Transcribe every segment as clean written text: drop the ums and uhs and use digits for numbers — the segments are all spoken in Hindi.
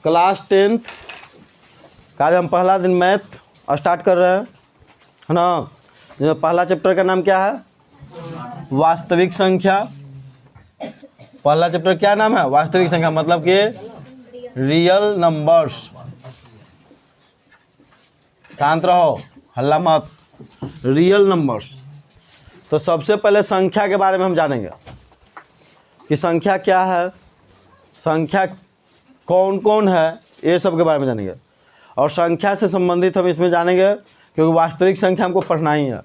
क्लास 10th का आज हम पहला दिन मैथ स्टार्ट कर रहे हैं, है ना। जिसमें पहला चैप्टर का नाम क्या है? वास्तविक संख्या। पहला चैप्टर क्या नाम है? वास्तविक संख्या, मतलब कि रियल नंबर्स। शांत रहो, हल्ला मत। Real numbers. तो सबसे पहले संख्या के बारे में हम जानेंगे कि संख्या क्या है, संख्या कौन कौन है, ये सब के बारे में जानेंगे। और संख्या से संबंधित हम इसमें जानेंगे क्योंकि वास्तविक संख्या हमको पढ़ना ही है।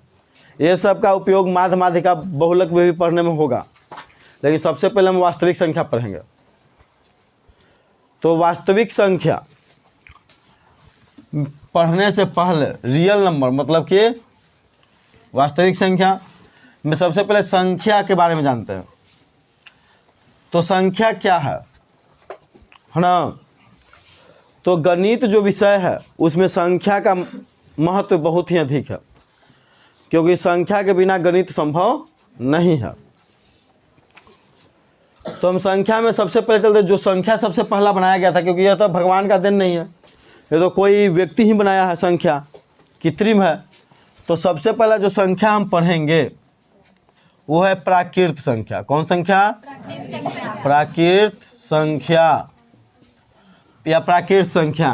ये सब का उपयोग माध्य माध्यिका बहुलक में भी पढ़ने में होगा, लेकिन सबसे पहले हम वास्तविक संख्या पढ़ेंगे। तो वास्तविक संख्या पढ़ने से पहले रियल नंबर मतलब कि वास्तविक संख्या में सबसे पहले संख्या के बारे में जानते हैं। तो संख्या क्या है ना। तो गणित जो विषय है उसमें संख्या का महत्व बहुत ही अधिक है, क्योंकि संख्या के बिना गणित संभव नहीं है। तो हम संख्या में सबसे पहले चलते, जो संख्या सबसे पहला बनाया गया था, क्योंकि यह तो भगवान का देन नहीं है, ये तो कोई व्यक्ति ही बनाया है, संख्या कृत्रिम है। तो सबसे पहला जो संख्या हम पढ़ेंगे वो है प्राकृत संख्या। कौन संख्या? प्राकृत संख्या या प्राकृत संख्या।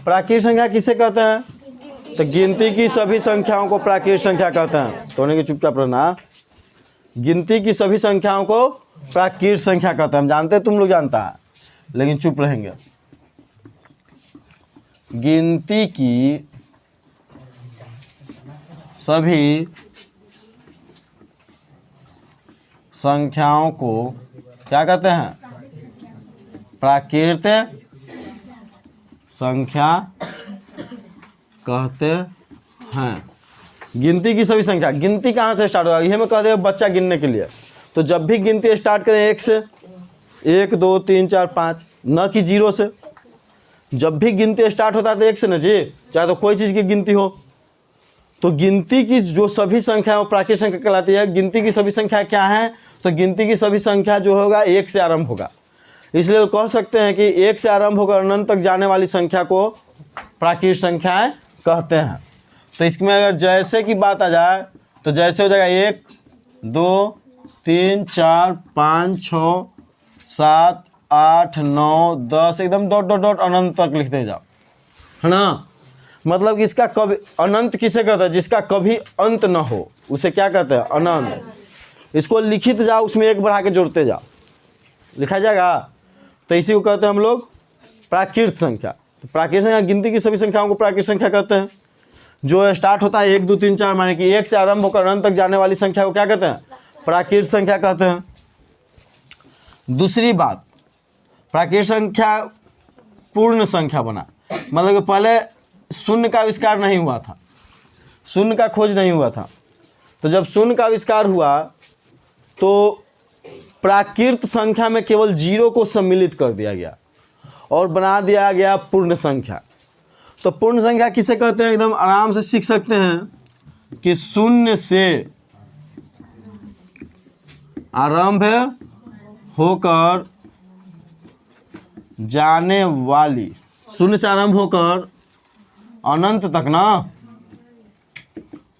प्राकृत संख्या किसे कहते हैं? तो गिनती की सभी संख्याओं को प्राकृत संख्या कहते हैं। तो उन्हें चुपचाप रहना। गिनती की सभी संख्याओं को प्राकृत संख्या कहते हैं। हम जानते हैं, तुम लोग जानता है, लेकिन चुप रहेंगे। गिनती की सभी संख्याओं को क्या कहते हैं? प्राकृत संख्या कहते हैं। गिनती की सभी संख्या, गिनती कहाँ से स्टार्ट होगा? ये मैं कहते हैं बच्चा गिनने के लिए। तो जब भी गिनती स्टार्ट करें एक से, 1 2 3 4 5, न कि 0 से। जब भी गिनती स्टार्ट होता है तो 1 से न जी, चाहे तो कोई चीज़ की गिनती हो। तो गिनती की जो सभी संख्या वो प्राकृत संख्या कहलाती है। गिनती की सभी संख्या क्या है? तो गिनती की सभी संख्या जो होगा 1 से आरंभ होगा। इसलिए कह सकते हैं कि 1 से आरंभ होकर अनंत तक जाने वाली संख्या को प्राकृत संख्याएं कहते हैं। तो इसमें अगर जैसे की बात आ जाए तो जैसे हो जाएगा 1 2 3 4 5 6 7 8 9 10, एकदम डॉट डॉट डॉट अनंत तक लिखते जाओ, है ना। मतलब कि इसका कभी अनंत किसे कहते हैं? जिसका कभी अंत न हो उसे क्या कहते हैं? अनंत। इसको लिखित जाओ, उसमें 1 बढ़ा के जोड़ते जाओ, लिखा जाएगा। तो इसी को कहते हैं हम लोग प्राकृत संख्या। तो प्राकृत संख्या गिनती की सभी संख्याओं को प्राकृत संख्या कहते हैं। जो स्टार्ट होता है 1 2 3 4, माने कि 1 से आरंभ होकर अनंत तक जाने वाली संख्या को क्या कहते हैं? प्राकृत संख्या कहते हैं। दूसरी बात, प्राकृत संख्या पूर्ण संख्या बना, मतलब कि पहले शून्य का आविष्कार नहीं हुआ था, शून्य का खोज नहीं हुआ था। तो जब शून्य का आविष्कार हुआ तो प्राकृत संख्या में केवल 0 को सम्मिलित कर दिया गया और बना दिया गया पूर्ण संख्या। तो पूर्ण संख्या किसे कहते हैं? एकदम आराम से सीख सकते हैं कि शून्य से आरंभ होकर जाने वाली, शून्य से आरंभ होकर अनंत तक ना,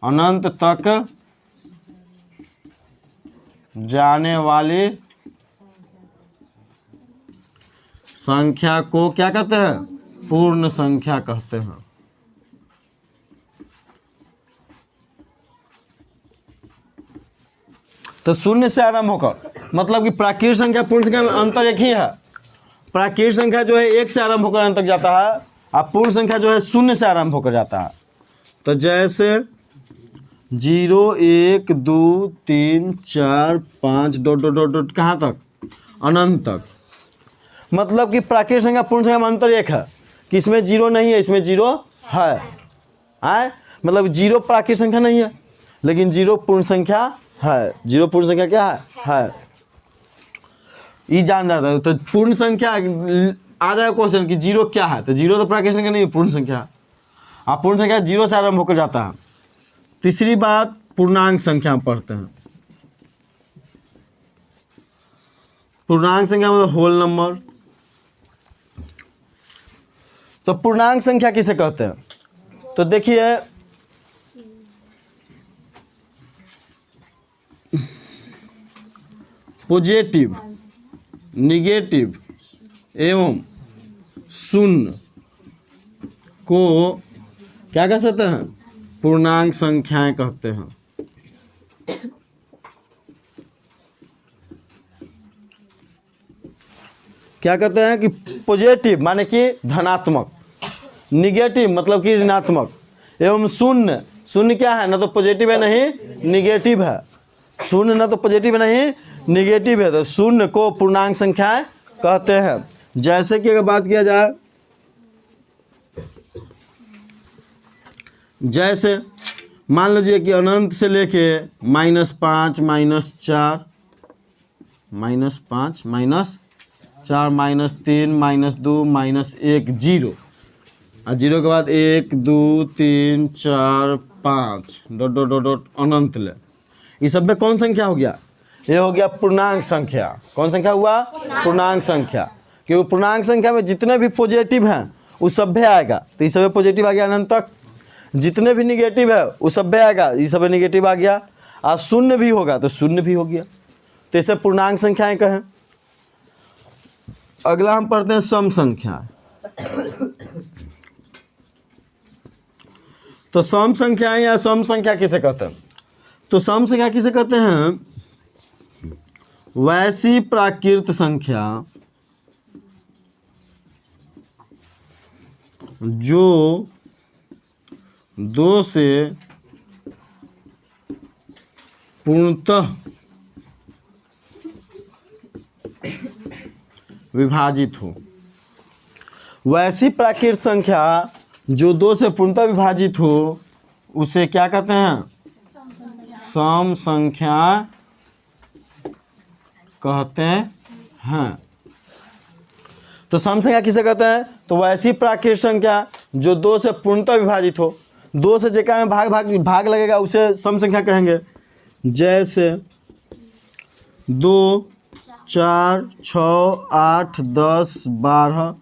अनंत तक जाने वाली संख्या को क्या कहते हैं? पूर्ण संख्या कहते हैं। तो शून्य से आरंभ होकर, मतलब कि प्राकृत संख्या पूर्ण संख्या में अंतर एक ही है। प्राकृत संख्या जो है 1 से आरंभ होकर अंत तक जाता है, और पूर्ण संख्या जो है शून्य से आरंभ होकर जाता है। तो जैसे 0 1 2 3 4 5 डॉट डॉट डॉट डॉट कहाँ तक? अनंत तक। मतलब कि प्राकृत संख्या पूर्ण संख्या में अंतर एक है कि इसमें 0 नहीं है, इसमें 0 है। मतलब 0 प्राकृत संख्या नहीं है, लेकिन 0 पूर्ण संख्या है। 0 पूर्ण संख्या क्या है? ये जान जाता है। तो पूर्ण संख्या आ जाएगा क्वेश्चन कि 0 क्या है? तो 0 तो प्राकृत संख्या नहीं है, पूर्ण संख्या। आप पूर्ण संख्या 0 से आरंभ होकर जाता है। तीसरी बात, पूर्णांक संख्या पढ़ते हैं। पूर्णांक संख्या मतलब होल नंबर। तो पूर्णांक संख्या किसे कहते हैं? तो देखिए पॉजिटिव, निगेटिव एवं शून्य को क्या कह सकते हैं? पूर्णांक संख्याएं कहते हैं। क्या कहते हैं कि पॉजिटिव माने कि धनात्मक, निगेटिव मतलब कि ऋणात्मक, एवं शून्य, शून्य क्या है? ना तो पॉजिटिव है नहीं निगेटिव है, शून्य ना तो पॉजिटिव है नहीं निगेटिव है, तो शून्य को पूर्णांक संख्याएं कहते हैं। जैसे कि अगर बात किया जाए, जैसे मान लीजिए कि अनंत से लेके -5, -4, -5, -4, -3, -2, -1, 0 और 0 के बाद 1 2 3 4 5 डॉट डॉट डॉट डॉट अनंत ले। इस सब में कौन संख्या हो गया? ये हो गया पूर्णांक संख्या। कौन संख्या हुआ? पूर्णांक संख्या। क्योंकि पूर्णांक संख्या में जितने भी पॉजिटिव हैं वो सभ्य आएगा, तो इस सब पॉजिटिव आ गया अनंत तक। जितने भी निगेटिव है वो सभ्य आएगा, ये सब निगेटिव आ गया। और शून्य भी होगा तो शून्य भी हो गया, तो इसे पूर्णांक संख्याएं कहें। अगला हम पढ़ते हैं सम संख्या। तो सम संख्याएं या सम संख्या किसे कहते हैं? तो सम संख्या किसे कहते हैं? वैसी प्राकृत संख्या जो 2 से पूर्णतः विभाजित हो। वैसी प्राकृत संख्या जो 2 से पूर्णतः विभाजित हो उसे क्या कहते हैं? सम संख्या कहते हैं। तो सम संख्या किसे कहते हैं? तो वैसी प्राकृत संख्या जो 2 से पूर्णतः विभाजित हो। 2 से जेका में भाग लगेगा उसे सम संख्या कहेंगे। जैसे 2, 4, 6, 8, 10, 12,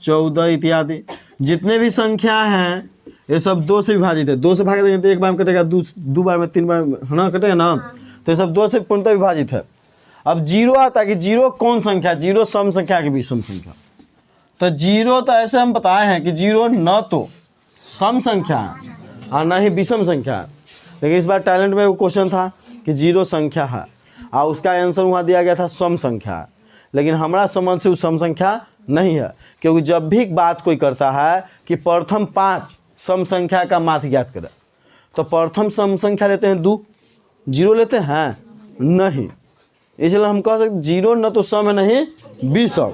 14 इत्यादि जितने भी संख्या हैं ये सब 2 से विभाजित है। 2 से भाग देंगे तो एक बार में कटेगा, 2 बार में, 3 बार में, है ना, कटेगा ना। तो ये सब 2 से पूर्णतः विभाजित है। अब 0 आता है कि 0 कौन संख्या? 0 सम संख्या की विषम संख्या। तो 0 तो ऐसे हम बताए हैं कि 0 न तो सम संख्या है और न ही विषम संख्या है। लेकिन इस बार टैलेंट में वो क्वेश्चन था कि 0 संख्या है और उसका आंसर वहाँ दिया गया था सम संख्या है। लेकिन हमारा समझ से वो सम संख्या नहीं है, क्योंकि जब भी बात कोई करता है कि प्रथम 5 सम संख्या का माध्य ज्ञात करें, तो प्रथम सम संख्या लेते हैं 2, 0 लेते हैं नहीं। इसलिए हम कह सकते 0 न तो सम है नहीं विषम।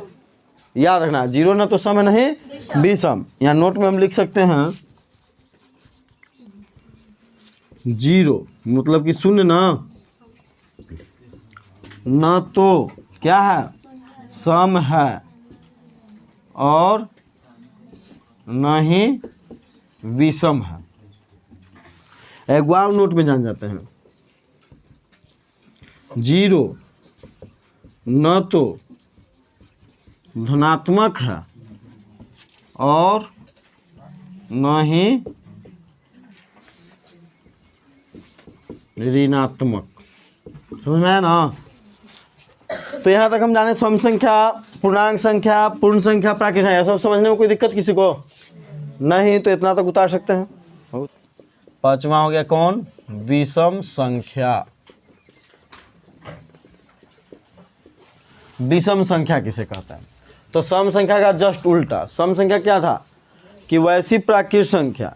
याद रखना, 0 न तो सम है नहीं विषम। यहाँ नोट में हम लिख सकते हैं 0 मतलब कि शून्य न तो क्या है? सम है और न ही विषम है। एक बार नोट में जान जाते हैं, 0 न तो धनात्मक है और न ही ऋणात्मक। समझ में आया ना? तो यहाँ तक हम जाने सम संख्या, पूर्णांक संख्या, पूर्ण संख्या, प्राकृत संख्या, सब समझने में कोई दिक्कत किसी को नहीं? तो इतना तक उतार सकते हैं। 5वां हो गया कौन? विषम संख्या। विषम संख्या किसे कहता है? तो सम संख्या का जस्ट उल्टा। सम संख्या क्या था? कि वैसी प्राकृत संख्या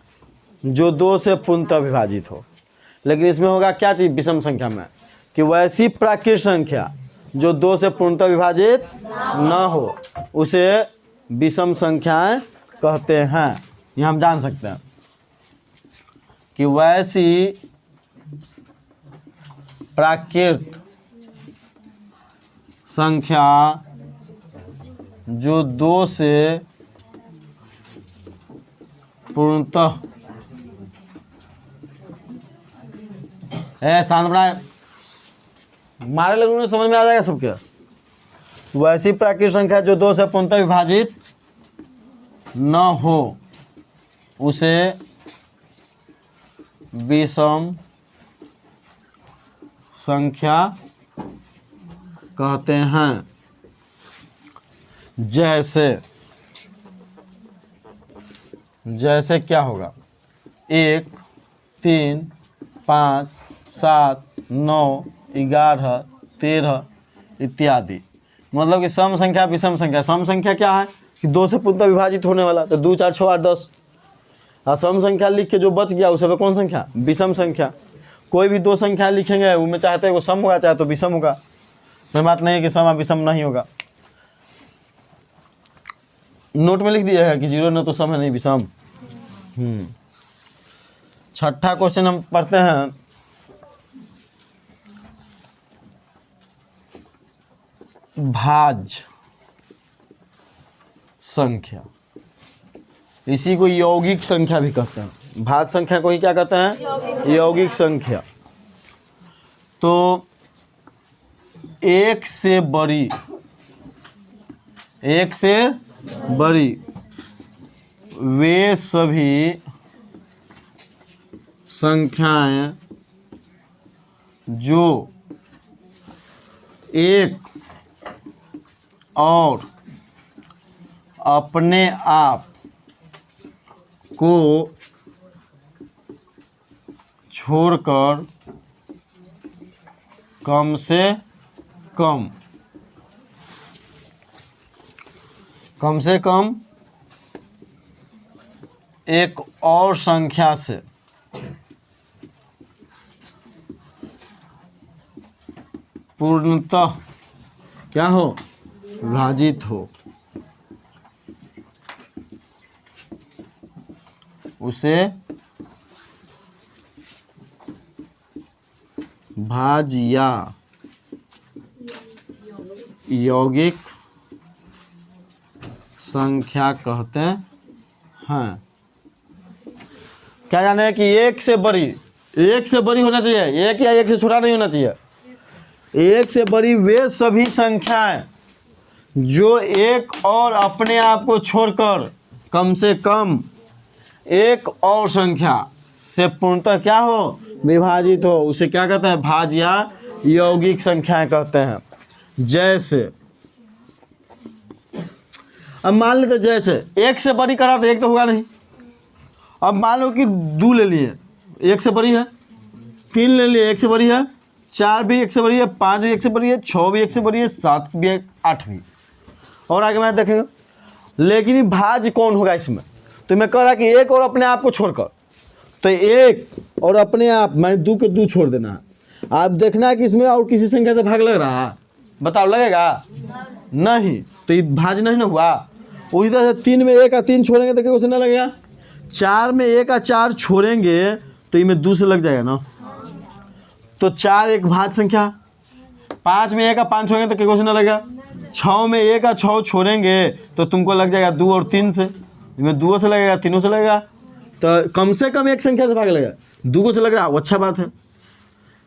जो 2 से पूर्णतः विभाजित हो। लेकिन इसमें होगा क्या चीज विषम संख्या में? कि वैसी प्राकृत संख्या जो 2 से पूर्णतः विभाजित न हो उसे विषम संख्याएं कहते हैं। ये हम जान सकते हैं कि वैसी प्राकृत संख्या जो 2 से पूर्णतः शांत बनाए, मारे लोगों समझ में आ जाएगा सबके। वैसी प्राकृत संख्या जो 2 से पूर्णतः विभाजित न हो उसे विषम संख्या कहते हैं। जैसे क्या होगा? 1, 3, 5, 7, 9, 11, 13 इत्यादि। मतलब कि सम संख्या विषम संख्या। सम संख्या क्या है कि 2 से पूर्णतः विभाजित होने वाला, तो 2, 4, 6, 8, 10। और सम संख्या लिख के जो बच गया उसे पे कौन संख्या? विषम संख्या। कोई भी 2 संख्या लिखेंगे उनमें चाहते वो सम होगा चाहे तो विषम होगा। कोई बात नहीं है कि सम विषम नहीं होगा। नोट में लिख दिया है कि 0 न तो सम है नहीं विषम। छठा क्वेश्चन हम पढ़ते हैं। भाज्य संख्या, इसी को यौगिक संख्या भी कहते हैं। भाज्य संख्या को ही क्या कहते हैं? यौगिक संख्या। तो एक से बड़ी वे सभी संख्याएं जो एक और अपने आप को छोड़कर कम से कम एक और संख्या से पूर्णतः क्या हो? विभाजित हो, उसे भाज्य या यौगिक संख्या कहते हैं। क्या जाने है कि एक से बड़ी होना चाहिए, एक या एक से छोटा नहीं होना चाहिए। एक से बड़ी वे सभी संख्याएं जो एक और अपने आप को छोड़कर कम से कम एक और संख्या से पूर्णतः क्या हो? विभाजित हो, उसे क्या कहते हैं? भाज्य या यौगिक संख्याएं कहते हैं। जैसे अब मान लेते, जैसे एक से बड़ी करा तो एक तो होगा नहीं। अब मान लो कि 2 ले लिए, एक से बड़ी है। 3 ले लिए, एक से बड़ी है। 4 भी एक से बड़ी है। 5 भी एक से बड़ी है। 6 भी एक से बड़ी है। 7 भी, 8 भी, और आगे मैं देखेंगे। लेकिन भाज्य कौन होगा इसमें? तो मैं कह रहा कि एक और अपने आप को छोड़कर, तो एक और अपने आप मैंने 2 के 2 छोड़ देना है। आप देखना है कि इसमें और किसी संख्या से भाग लग रहा है? बताओ, लगेगा? नहीं, तो ये भाज्य नहीं ना हुआ। उसी तरह से 3 में 1 और 3 छोड़ेंगे तो क्या ना लगेगा? 4 में 1 और 4 छोड़ेंगे तो इनमें 2 से लग जाएगा ना, तो 4 एक भाज्य संख्या। 5 में 1 और 5 छोड़ेंगे तो क्या ना लगेगा? 6 में 1 और 6 छोड़ेंगे तो तुमको लग जाएगा 2 और 3 से। इनमें 2 से लगेगा, 3 से लगेगा, तो कम से कम एक संख्या से भाग लगेगा। 2 से लग रहा है, वो अच्छा बात है।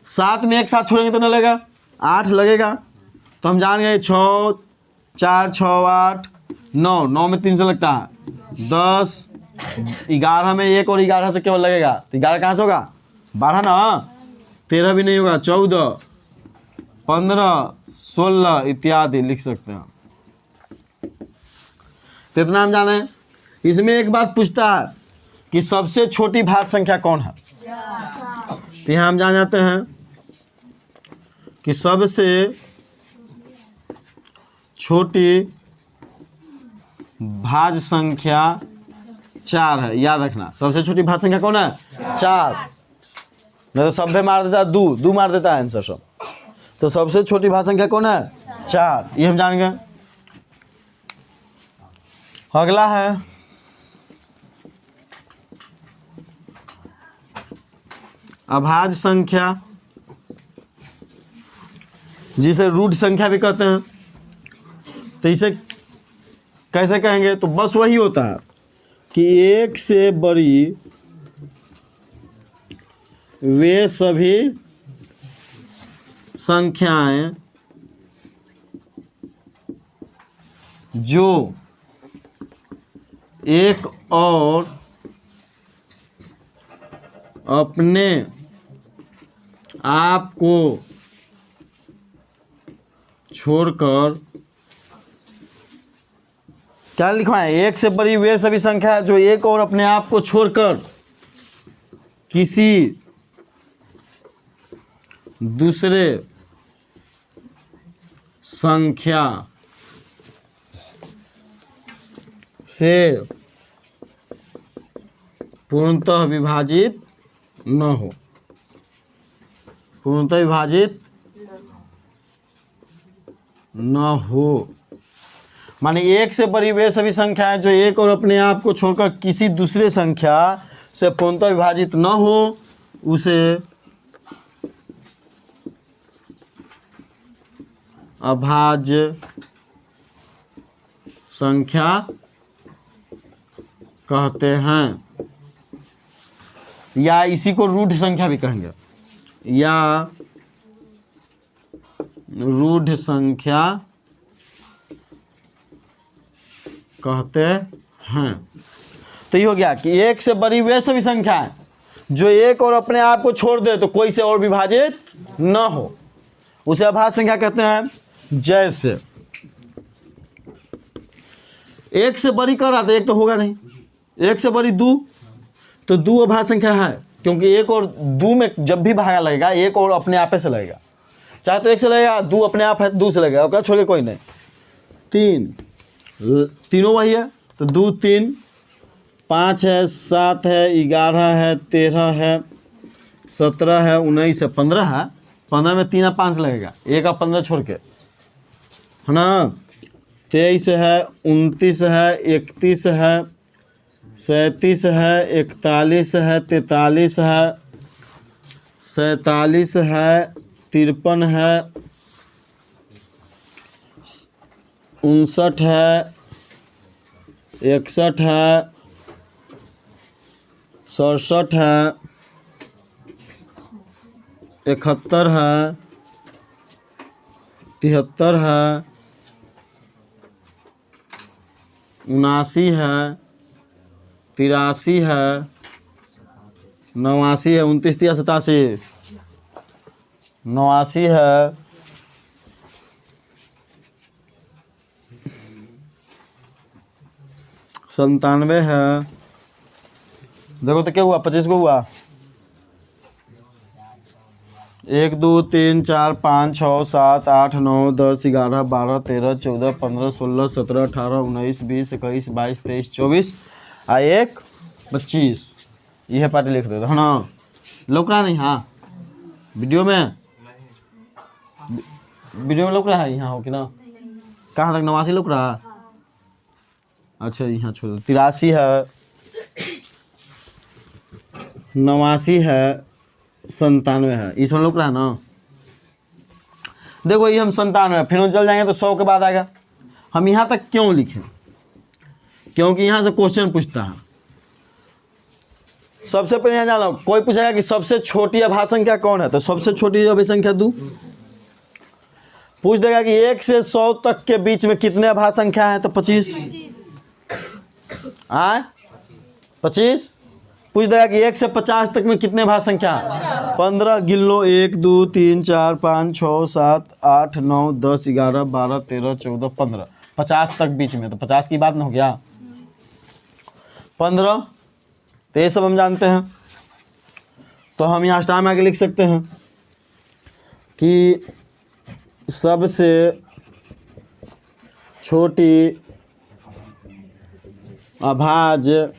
7 में 1 साथ छोड़ेंगे तो ना लगेगा, 8 लगेगा। तो हम जान गए 6, 4, 6, 8, 9, 9 में 3 से लगता है 10, 11 में 1 और 11 से केवल लगेगा, तो 11 कहाँ से होगा? 12 ना, 13 भी नहीं होगा, 14, 15, 16 इत्यादि लिख सकते हैं। तो इतना हम जाने। इसमें एक बात पूछता है कि सबसे छोटी भाज्य संख्या कौन है? तो यहाँ हम जान जाते हैं कि सबसे छोटी भाज्य संख्या 4 है। याद रखना, सबसे छोटी भाज्य संख्या कौन है? 4। नहीं तो सभ्य मार देता है 2 मार देता है आंसर सब। तो सबसे छोटी भाज्य संख्या कौन है? 4। ये हम जान गए। अगला है अभाज्य संख्या, जिसे रूट संख्या भी कहते हैं। तो इसे कैसे कहेंगे? तो बस वही होता है कि एक से बड़ी वे सभी संख्याएं जो एक और अपने आप को छोड़कर, क्या लिखवाएं, एक से बड़ी वे सभी संख्या है जो एक और अपने आप को छोड़कर किसी दूसरे संख्या से पूर्णतः विभाजित न हो, पूर्णतः विभाजित न हो। माने एक से बड़ी वे सभी संख्याएं जो एक और अपने आप को छोड़कर किसी दूसरे संख्या से पूर्णतः विभाजित न हो उसे अभाज्य संख्या कहते हैं, या इसी को रूढ़ संख्या भी कहेंगे, या रूढ़ संख्या कहते हैं। तो ये हो गया कि एक से बड़ी वे सभी संख्याएं जो एक और अपने आप को छोड़ दे तो कोई से और विभाजित न हो उसे अभाज्य संख्या कहते हैं। जैसे एक से बड़ी कर रहा था, एक तो होगा नहीं, एक से बड़ी दो, तो दो अभाज्य संख्या है क्योंकि एक और दो में जब भी भागा लगेगा एक और अपने आप से लगेगा, चाहे तो एक से लगेगा, दो अपने आप है दो से लगेगा, ओकरा छोड़ के कोई नहीं। तीन, तीनों वही है तो दो तीन, 5 है, 7 है, 11 है, 13 है, 17 है, 19 है, 15 है। 15 में 3 और 5 लगेगा, एक और 15 छोड़ के, है ना। 23 है, 29 है, 31 है, 37 है, 41 है, 43 है, 47 है, 53 है, 59 है, 61 है, 67 है, 71 है, 73 है, 79 है, 83 है, 89 है, 29, 30, 87, 89 है, 97 है। देखो तो क्या हुआ, 25 को हुआ, 1 2 3 4 5 6 7 8 9 10 11 12 13 14 15 16 17 18 19 20 21 22 23 24 आ 1 25। यह पार्टी लिख देते है ना, लोक रहा नहीं। हाँ वीडियो में लोक रहा है, यहाँ हो कि ना, कहाँ तक 89 लोक रहा। अच्छा यहाँ छोड़ दो, 83 है, 89 है, 97 है, इसमें लोग रहा ना। देखो ये हम 97, फिर हम चल जाएंगे तो 100 के बाद आएगा। हम यहाँ तक क्यों लिखें, क्योंकि यहाँ से क्वेश्चन पूछता है। सबसे पहले यहाँ जाना, कोई पूछेगा कि सबसे छोटी अभाज्य संख्या कौन है, तो सबसे छोटी अभाज्य संख्या 2। पूछ देगा कि 1 से 100 तक के बीच में कितने अभाज्य संख्या है, तो 25 आए 25। पूछ देगा कि 1 से 50 तक में कितने अभाज्य संख्या है, 15। गिन लो, 1 2 3 4 5 6 7 8 9 10 11 12 13 14 15, 50 तक बीच में, तो 50 की बात ना हो गया, 15। तो ये सब हम जानते हैं। तो हम यहाँ स्टार में आके लिख सकते हैं कि सबसे छोटी अभाज्य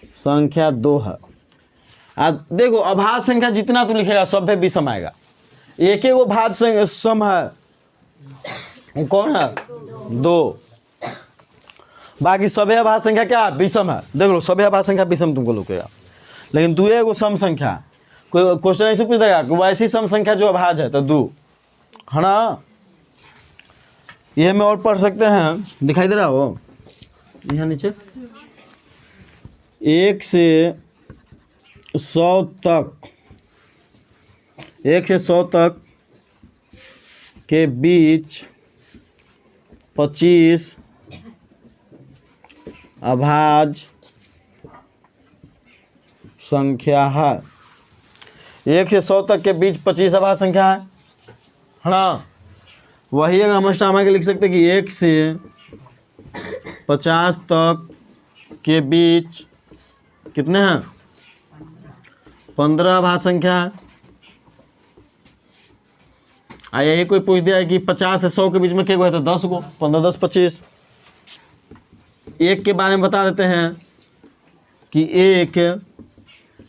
संख्या 2 है। देखो अभाज्य संख्या जितना तू लिखेगा सब पे विषम आएगा। एक वो भाज्य सम है, वो कौन है, 2। बाकी सभी अभाज्य संख्या क्या विषम है। देख लो सभी अभाज्य संख्या विषम तुमको लिखेगा, लेकिन 2 है वो सम संख्या। कोई क्वेश्चन ऐसे पूछ देगा कि वैसी सम संख्या जो अभाज्य है तो 2, है ना। ये में और पढ़ सकते हैं, दिखाई दे रहा हो यहाँ नीचे, 1 से 100 तक, 1 से 100 तक के बीच 25 अभाज्य संख्या है। 1 से 100 तक के बीच 25 अभाज्य संख्या है ना। वही अगर हम स्टामा के लिख सकते हैं कि 1 से 50 तक के बीच कितने हैं, 15 अभाज्य संख्या है। यही कोई पूछ दिया है कि 50 से 100 के बीच में क्या है, तो 10 को 15 10 25। एक के बारे में बता देते हैं कि एक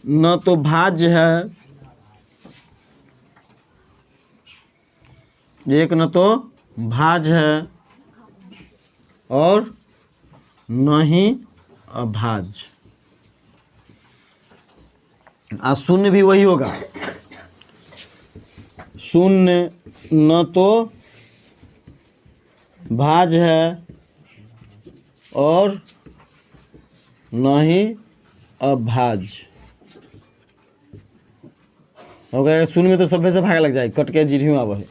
न तो भाज्य है, एक न तो भाज्य है और न ही अभाज्य। शून्य भी वही होगा, शून्य न तो भाज्य है और न ही अभाज्य हो गया। शून्य में तो सभ्य से भाग लग जाए, कट के जीरो आवा है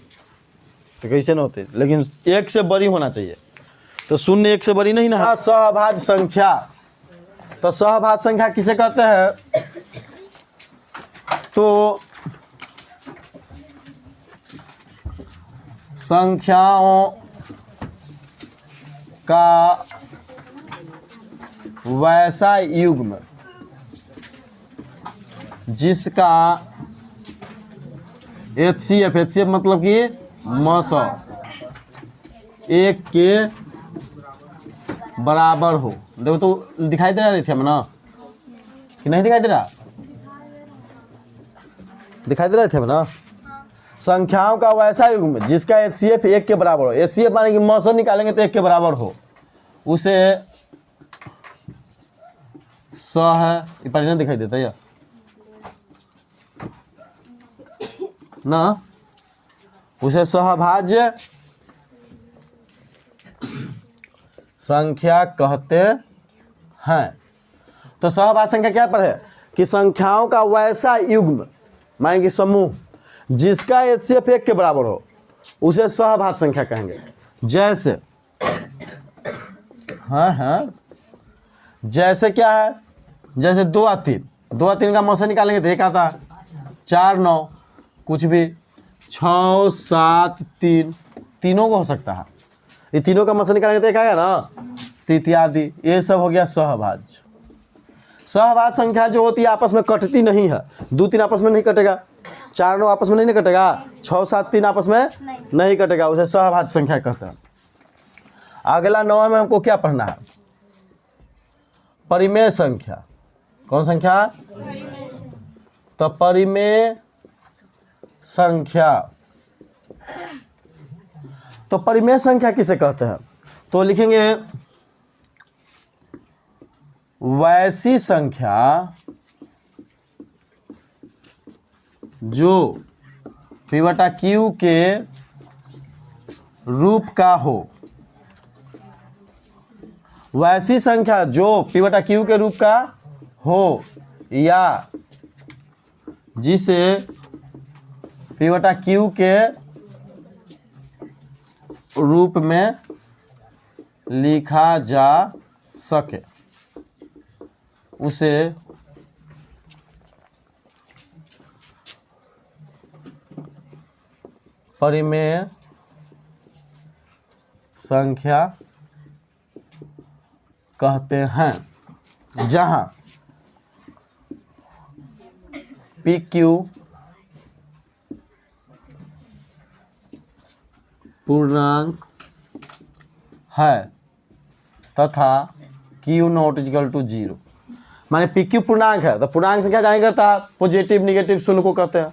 तो कैसे ना होते, लेकिन 1 से बड़ी होना चाहिए। तो शून्य 1 से बड़ी नहीं ना। सहभाज्य संख्या, तो सहभाज्य संख्या किसे कहते हैं, तो संख्याओं का वैसा युग्म जिसका HCF मतलब कि मस 1 के बराबर हो। देखो तो दिखाई दे रहा है ना कि नहीं दिखाई दे रहा, दिखाई दे रहे थे ना। संख्याओं का वैसा युग्म जिसका HCF 1 के बराबर हो। HCF माने कि मस निकालेंगे तो 1 के बराबर हो, उसे है पर नहीं दिखाई देता या ना, उसे सहभाज्य संख्या कहते हैं। तो सहभाज्य संख्या क्या पर है कि संख्याओं का वैसा युग्म माने कि समूह जिसका HCF 1 के बराबर हो उसे सहभाज्य संख्या कहेंगे। जैसे हाँ जैसे क्या है, जैसे 2 और 3, 2 और 3 का मौसा निकालेंगे तो एक आता है 4 9 कुछ भी 6 7 3, तीनों को हो सकता है। ये तीनों का मौसा निकालेंगे तो एक आएगा ना, तो इत्यादि। ये सब हो गया सहभाज्य। सहभाज्य संख्या जो होती है आपस में कटती नहीं है। 2 3 आपस में नहीं कटेगा, 4 9 आपस में नहीं कटेगा, 6 7 3 आपस में नहीं कटेगा, उसे सहभाज्य संख्या कहते हैं। अगला 9 में हमको क्या पढ़ना है, परिमेय संख्या। कौन संख्या, तो परिमेय संख्या। तो परिमेय संख्या किसे कहते हैं, तो लिखेंगे वैसी संख्या जो P बटा Q के रूप का हो। वैसी संख्या जो P बटा Q के रूप का हो या जिसे P बटा Q के रूप में लिखा जा सके, उसे परिमेय संख्या कहते हैं। जहां PQ पूर्णांक है तथा Q नॉट इक्वल टू 0। माने PQ पूर्णांक है तो पूर्णांक से क्या जाने करता है, पॉजिटिव निगेटिव शून्य को कहते हैं।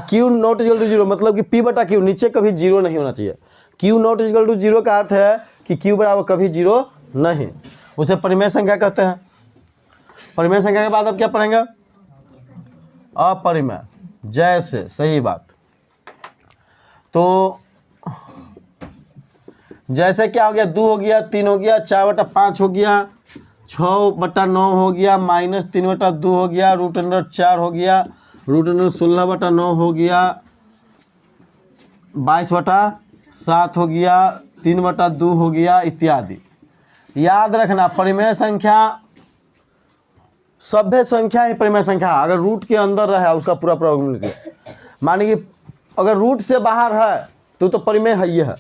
Q नॉट इक्वल टू 0 मतलब कि P बटा Q नीचे कभी 0 नहीं होना चाहिए। Q नॉट इक्वल टू 0 का अर्थ है कि Q बराबर कभी 0 नहीं, उसे परिमेय संख्या कहते हैं। परिमेय संख्या के बाद अब क्या पढ़ेंगे, अपरिमेय। जैसे सही बात, तो जैसे क्या हो गया, 2 हो गया, 3 हो गया, 4 बटा 5 हो गया, 6 बटा 9 हो गया, माइनस 3 बटा 2 हो गया, रूट अंडर 4 हो गया, रूट अंडर 16 बटा 9 हो गया, 22 बटा 7 हो गया, 3 बटा 2 हो गया इत्यादि। याद रखना परिमेय संख्या सभ्य संख्या ही परिमेय संख्या, अगर रूट के अंदर रहे उसका पूरा वर्गमूल निकले। मानिए कि अगर रूट से बाहर है तो परिमेय है ये है,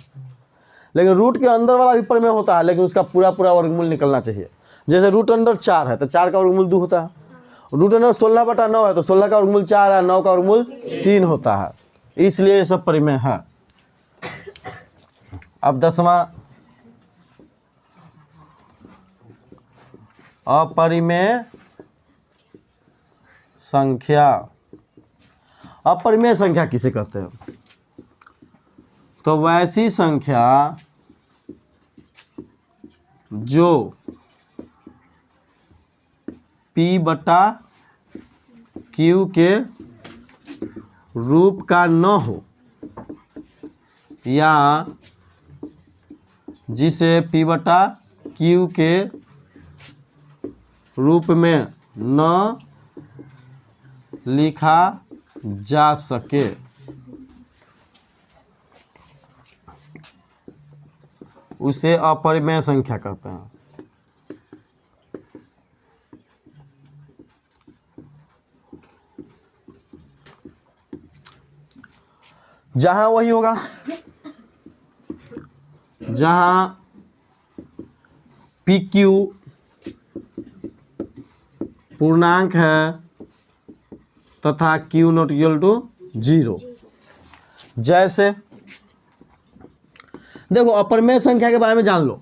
लेकिन रूट के अंदर वाला भी परिमेय होता है, लेकिन उसका पूरा वर्गमूल निकलना चाहिए। जैसे रूट अंडर 4 है तो 4 का वर्गमूल 2 होता है। रूट अंडर 16/9 है तो 16 का वर्गमूल 4 है, 9 का वर्गमूल 3 होता है, इसलिए ये सब परिमेय है। अब 10वां अपरिमेय संख्या। अपरिमेय संख्या किसे कहते हैं? तो वैसी संख्या जो P/Q के रूप का न हो, या जिसे P/Q के रूप में न लिखा जा सके, उसे अपरिमेय संख्या कहते हैं। जहां वही होगा जहां PQ पूर्णांक है तथा Q नॉट इक्वल टू 0। जैसे देखो अपरिमेय संख्या के बारे में जान लो।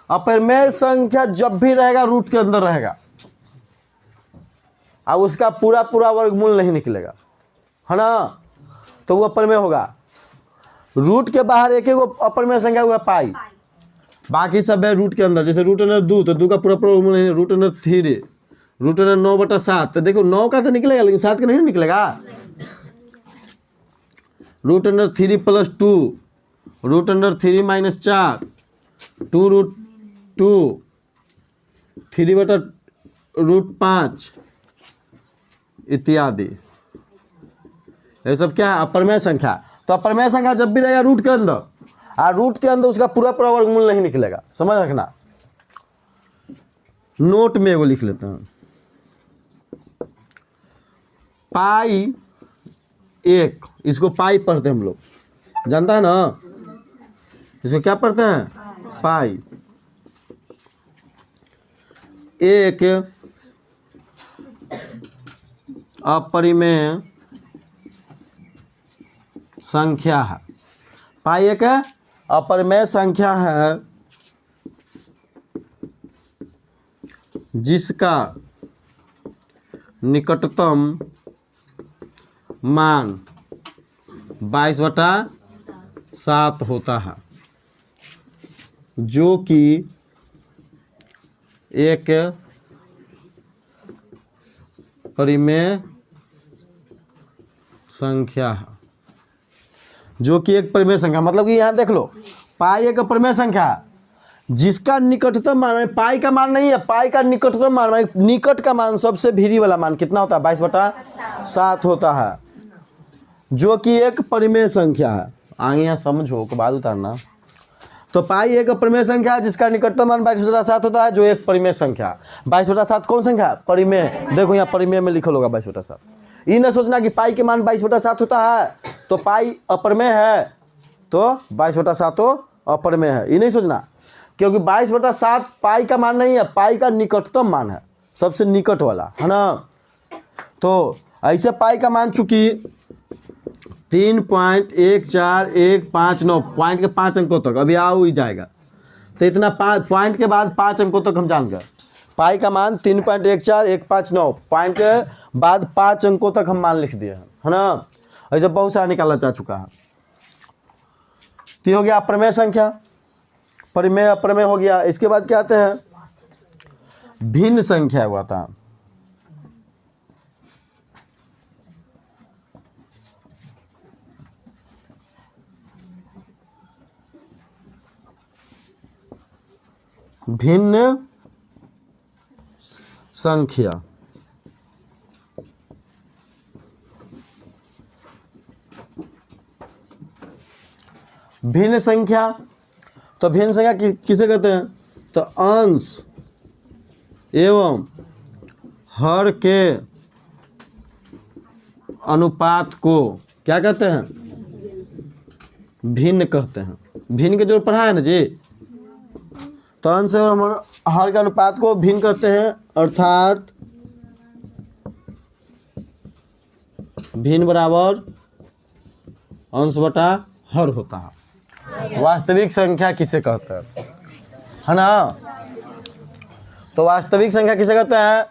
अपरिमेय संख्या जब भी रहेगा रूट के अंदर रहेगा, अब उसका पूरा वर्गमूल नहीं निकलेगा, है ना, तो वो अपरिमेय होगा। रूट के बाहर एक अपरिमेय संख्या हुआ पाई, बाकी सब है रूट के अंदर। जैसे रूट अंडर 2 तो 2 का पूरा वर्गमूल नहीं, रूट अंडर 3, रूट अंडर 9/7, तो देखो 9 का तो निकलेगा लेकिन 7 का नहीं निकलेगा। रूट अंडर 3 + 2, रूट अंडर 3 - 4, 2√2, 3/√5 इत्यादि। ये सब क्या है? अपरिमेय संख्या। तो अपरिमेय संख्या जब भी रहेगा रूट के अंदर, और रूट के अंदर उसका पूरा वर्गमूल नहीं निकलेगा, समझ रखना। नोट में वो लिख लेते हैं। पाई 1, इसको पाई पढ़ते हैं हम लोग, जानता है ना, इसको क्या पढ़ते हैं? पाई। 1 अपरिमेय संख्या है। पाई एक अपरिमेय संख्या है जिसका निकटतम मान 22/7 होता है, जो कि एक परिमेय संख्या है। जो कि एक परिमेय संख्या, मतलब कि यहाँ देख लो, पाई एक परिमेय संख्या है जिसका निकटतम मान, पाई का मान नहीं है, पाई का निकटतम मान, निकट का मान, सबसे भीरी वाला मान कितना होता है? 22/7 होता है, जो कि एक परिमेय संख्या है। आगे यहाँ समझो के बाद उतारना। तो पाई एक परिमेय संख्या है जिसका निकटतम मान 22/7 होता है, जो एक परिमेय संख्या। 22/7 कौन संख्या? परिमेय। देखो यहाँ परिमेय में लिखल होगा 22/7। ये न सोचना कि पाई के मान 22/7 होता है तो पाई अपरिमेय है, तो 22/7 तो अपरिमेय है, ये नहीं सोचना, क्योंकि 22/7 पाई का मान नहीं है, पाई का निकटतम मान है, सबसे निकट वाला, है ना। तो ऐसे पाई का मान चूंकि 3.14159 पॉइंट के 5 अंकों तक अभी आओ ही जाएगा, तो इतना पॉइंट के बाद 5 अंकों तक हम जान गए। पाई का मान 3.14159 पॉइंट के बाद 5 अंकों तक हम मान लिख दिए हैं, है ना। ऐसे बहुत सारा निकाला जा चुका है। तो हो गया अपरिमेय संख्या, परिमेय अपरिमेय हो गया। इसके बाद क्या आते हैं? भिन्न संख्या हुआ था। भिन्न संख्या, भिन्न संख्या। तो भिन्न संख्या किसे कहते हैं? तो अंश एवं हर के अनुपात को क्या कहते हैं? भिन्न कहते हैं। भिन्न के जो पढ़ा है ना जी, तो अंश एवं हर के अनुपात को भिन्न कहते हैं, अर्थात भिन्न बराबर अंश बटा हर होता है। वास्तविक संख्या किसे कहते हैं, है ना? तो वास्तविक संख्या किसे कहते हैं?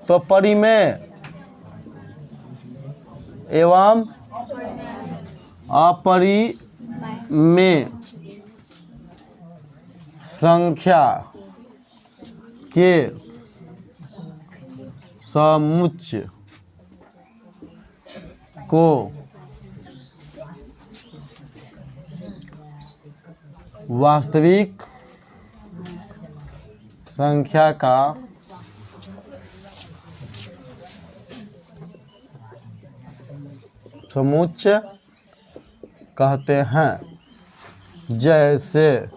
तो परिमेय एवं अपरिमेय संख्या के समुच्चय को वास्तविक संख्या का समुच्चय कहते हैं। जैसे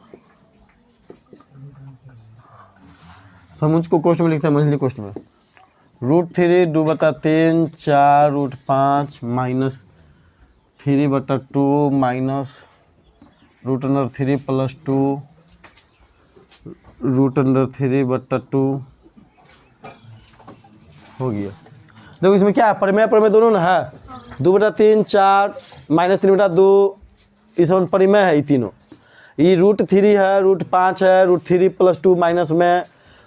समुच्चय को कोष्ठ में लिखते हैं, मंझली कोष्ठ में √3 2/3 4 √5 -3/2 माइनस √3 + 2 √3/2 हो गया। देखो इसमें क्या है, परिमेय परिमेय दोनों ना है। 2/3 4 -3/2 इसमें परिमेय है, ये तीनों। ये √3 है, √5 है, √3 + 2 माइनस में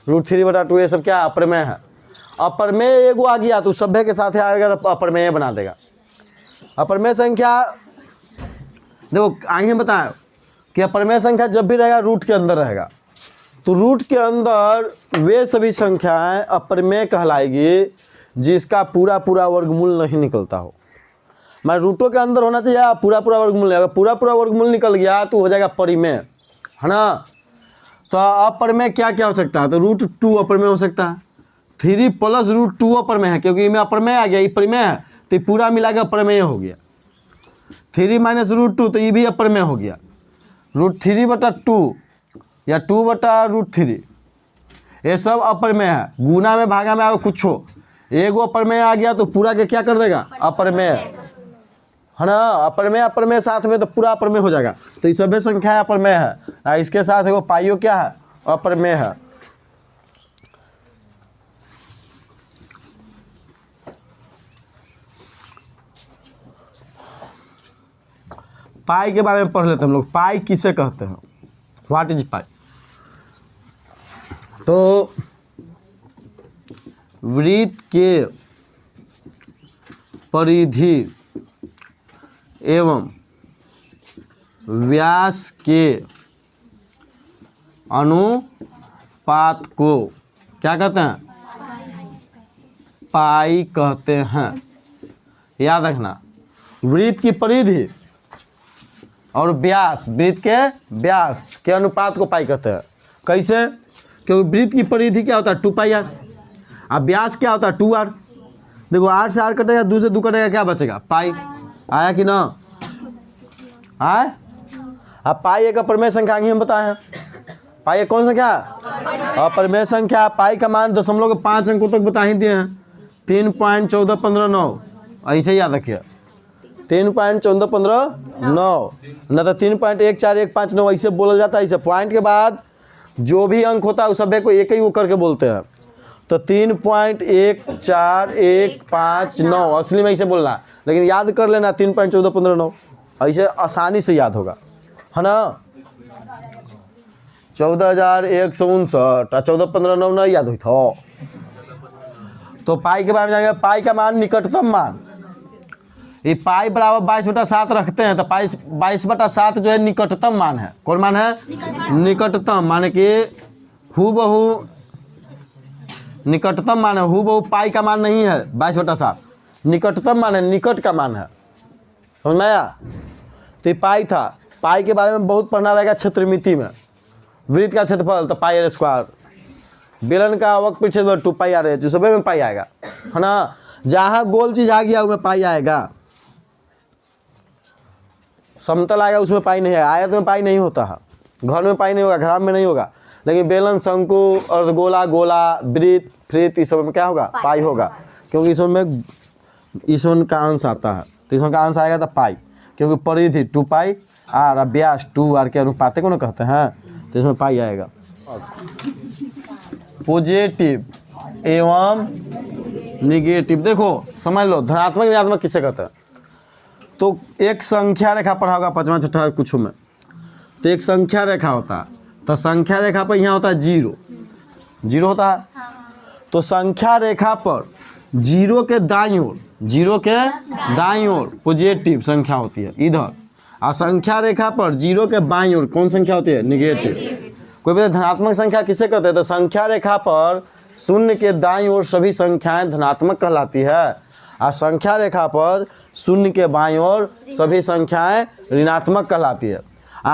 √3/2, ये सब क्या है? अपरिमेय है। अपरिमेय एगो आ गया तो सभ्य के साथ आएगा तो अपरिमेय बना देगा। अपरिमेय संख्या देखो आगे बताएं कि अपरिमेय संख्या जब भी रहेगा रूट के अंदर रहेगा, तो रूट के अंदर वे सभी संख्याएं अपरिमेय कहलाएगी जिसका पूरा पूरा वर्गमूल नहीं निकलता हो। मैं रूटों के अंदर होना चाहिए पूरा पूरा वर्गमूल नहीं, अगर पूरा पूरा वर्गमूल निकल गया तो हो जाएगा परिमेय, है ना? तो अपरिमेय क्या क्या हो सकता है? तो √2 अपरिमेय हो सकता है, 3 + √2 अपरिमेय है क्योंकि इसमें अपरिमेय आ गया, ये परिमेय है तो पूरा मिला के अपरिमेय हो गया। 3 - √2 तो ये भी अपरिमेय हो गया। √3/2 या 2/√3 ये सब अपरिमेय है। गुना में भागा में आगे कुछ हो, एगो अपरिमेय आ गया तो पूरा के क्या कर देगा? अपरिमेय, है ना? अपरिमेय अपरिमेय साथ में तो पूरा अपरिमेय हो जाएगा। तो ये सभी संख्या अपरिमेय है। इसके साथ एगो पाइयो क्या है? अपरिमेय है। पाई के बारे में पढ़ लेते हैं हम लोग। पाई किसे कहते हैं? What is pi? तो वृत्त के परिधि एवं व्यास के अनुपात को क्या कहते हैं? पाई कहते हैं। याद रखना, वृत्त की परिधि और व्यास, वृत्त के व्यास के अनुपात को पाई कहते हैं। कैसे? क्योंकि वृत्त की परिधि क्या होता है? 2πr। अब व्यास क्या होता है? 2r। देखो 8 से 8 कटेगा, 2 से 2 कटेगा, क्या बचेगा? पाई। आया कि ना? आए? अब पाई एक अपरिमेय संख्या आगे हम बताए हैं। पाई एक कौन संख्या? अपरिमेय संख्या। पाई का मान 0.5 अंकों तक बता ही दिए हैं, 3.14159। ऐसे ही याद रखिए, 3.14159 न तो 3.14159 ऐसे बोला जाता है। ऐसे पॉइंट के बाद जो भी अंक होता है उस सभी को एक ही वो करके बोलते हैं। तो 3.14159 असली में ऐसे बोलना, लेकिन याद कर लेना 3.14159, ऐसे आसानी से याद होगा, है ना? 14,159 और 14,15,9 नहीं याद हुई था। तो पाई के बारे में जानेंगे। पाई का मान निकटतम मान, ये पाई बराबर 22/7 रखते हैं, तो 22/7 जो है निकटतम मान है। कौन मान है? निकटतम, माने कि हूबहू निकटतम मान है। हूबहू पाई का मान नहीं है 22/7, निकटतम मान है, निकट का मान है। समझ में आया? तो ये पाई था। पाई के बारे में बहुत पढ़ना रहेगा क्षेत्रमिति में। वृत्त का क्षेत्रफल तो πr², बेलन का अवक पीछे 2πr, जो सभी में पाई आएगा, है ना? जहाँ गोल चीज आ गया उसमें पाई आएगा, समतल आएगा उसमें पाई नहीं आएगा। आयत में पाई नहीं होता है, घर में पाई नहीं होगा, घराम में नहीं होगा, लेकिन बेलन, शंकु, अर्धगोला, गोला, वृत्त, फ्रित इस सब में क्या होगा? पाई होगा, क्योंकि इसमें का अंश आता है, तो इसमें का अंश आएगा तो पाई, क्योंकि परिधि 2 पाई आर, व्यास 2 आर के अनुपाते को ना कहते हैं, तो इसमें पाई आएगा। पॉजिटिव एवं निगेटिव, देखो समझ लो धनात्मक ऋणात्मक किसे कहते हैं। तो एक संख्या रेखा पर होगा 5वां 6वां कुछ में, तो एक संख्या रेखा होता है, तो संख्या रेखा पर यहाँ होता है 0 होता है, तो संख्या रेखा पर 0 के दाईं ओर पॉजिटिव संख्या होती है इधर, और संख्या रेखा पर 0 के बाईं ओर कौन संख्या होती है? निगेटिव। कोई भी धनात्मक संख्या किसे कहते हैं? तो संख्या रेखा पर 0 के दाईं ओर सभी संख्याएं धनात्मक कहलाती है, और संख्या रेखा पर 0 के बाईं ओर सभी संख्याएं ऋणात्मक कहलाती है।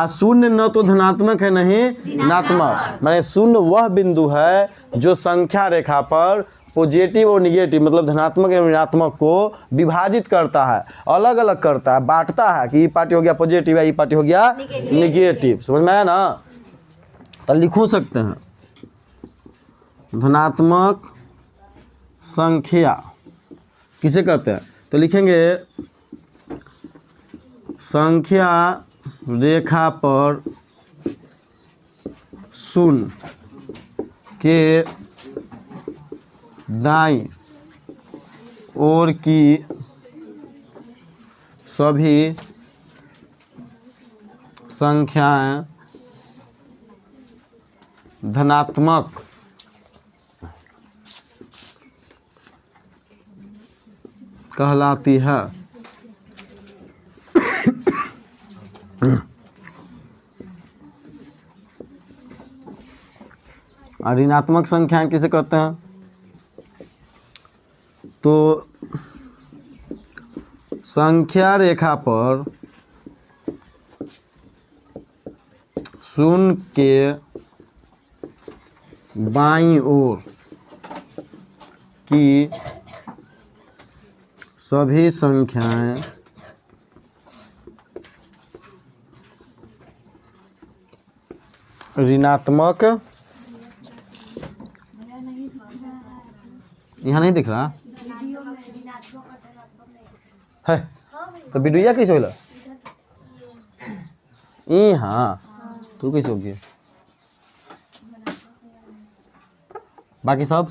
0 न तो धनात्मक है नहीं ऋणात्मक, माने 0 वह बिंदु है जो संख्या रेखा पर पॉजिटिव और निगेटिव मतलब धनात्मक एवं ऋणात्मक को विभाजित करता है, अलग अलग करता है, बांटता है कि ये पार्टी हो गया पॉजिटिव है, ये पार्टी हो गया निगेटिव। समझ में आया ना? तो लिखो सकते हैं धनात्मक संख्या किसे कहते हैं? तो लिखेंगे संख्या रेखा पर 0 के दाईं ओर की सभी संख्याएं धनात्मक कहलाती है। और ऋणात्मक संख्याएं किसे कहते हैं? तो संख्या रेखा पर 0 के बाईं ओर की सभी संख्याएं ऋणात्मक, यहाँ नहीं दिख रहा है, तो वीडियो कैसे होला? हाँ तू कैसे हो गया? बाकी सब